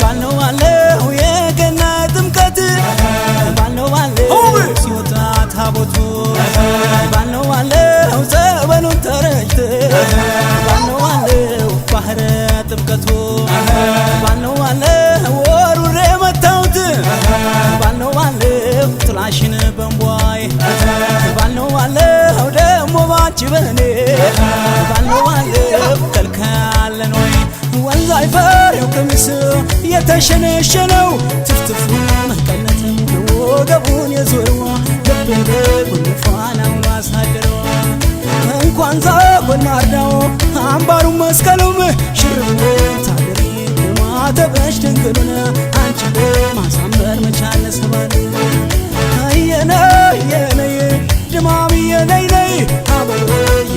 ባልነው ባለው የገና ጥምቀት ባልነው ባለው ሲወጣ ታቦቱ ባልነው ባለው ጸበሉን ተረጭት ባልነው ባለው ባህረ ጥምቀቱ ባልነው ባለው ወሩሬ መታውት ባልነው ባለው ጥላሽን በንቧይ ባልነው ባለው ደሞ ባንቺ በኔ ባልነው ባለው ከልካለን ወይ ወንዝ አይፈሬው ቀሚስ የተሸነሸነው ትፍትፉ መቀነትም ወገቡን የዞረዋ ልቤ ጉንፋናውን አሳደረዋ እንኳን ዛጎና አርዳው አምባሩ መስቀሉም ሽርብ ታደሪ ማተበሽ ድንግሉን አንቺ ማሳመር መቻለ ሰባል የነይ ድማም የነይ አበበይ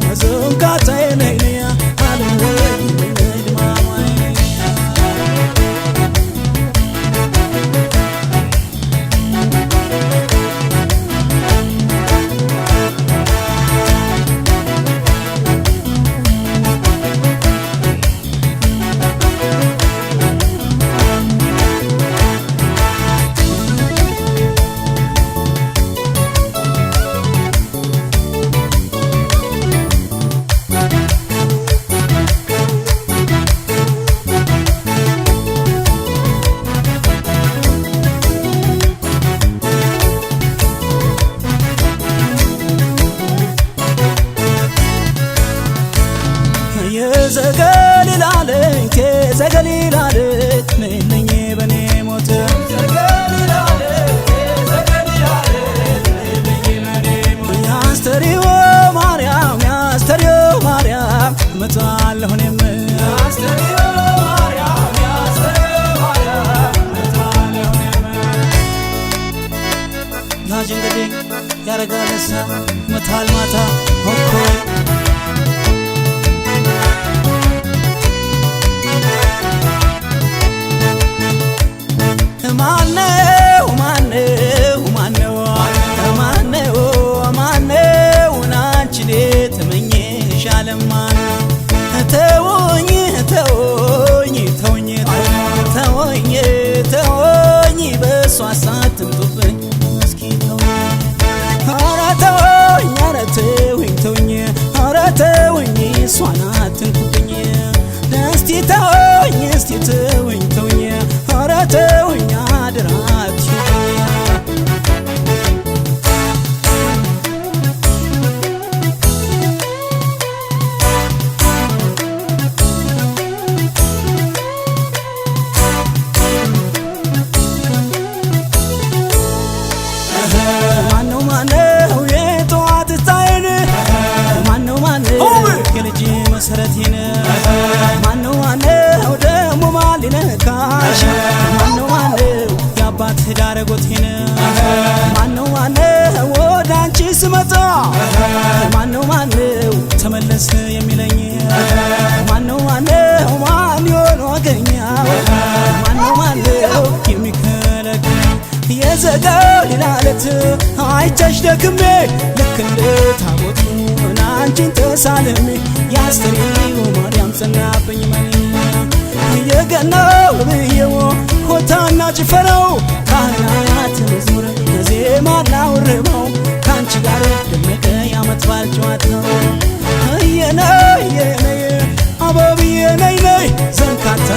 መዘንካታ የነይ አለወይ ዘገሊላለች ዘገሊላለች ነኝ በኔ ሞት ያስተሪው ማርያም ያስተሪው ማርያም መጣለሁ እኔም ያስተሪው ማርያም ያስተሪው ማርያም መጣለሁ እኔም ናጅ እንግዲህ ያረጋለሳ መታል ማታ ሆኮ ማነው ማነው ማነው ማነው ማነው ናንቺ ተመኘሻለማ ተወኝ ተወኝ ተወኝ ተወኝ ተወኝ በሷ ሳትምጡብኝ እስኪ ተወኝ ኧረ ተወኝ ኧረ ተወኝ ተወኝ ኧረ ተወኝ እሷን አትንኩብኝ እስቲ ተወኝ እስቲ ተወኝ ተወኝ ኧረ ተወኝ አደራት ማነው ማነው የጠዋት ታይን ማነው ማነው የልጅ መሰረቴን ማነው ማነው ደሞ ማሊነካሽ ማነው ማነው የአባት ዳረጎቴን ማነው ማነው ወዳንቺ ስመጣ ማነው ማነው ተመለስ የሚለኝ ማነው ማነው ማን ይሆን ወገኛው ማነው ማነው የሚከለክል የዘገሊላለት አይቻሽ ደክሜ ልክ እንደ ታቦቱ አንቺን ተሳልሜ ያስተሪው ማርያም ጸናብኝ መኔ የገናው ብዬው ሆታና ጭፈራው ካህናት መዝሙር ዜማና ውርባው ካንቺ ጋር ደመቀ ያመት በዓል ጨዋታው የነይ አበብዬ ነይ ዘንካታ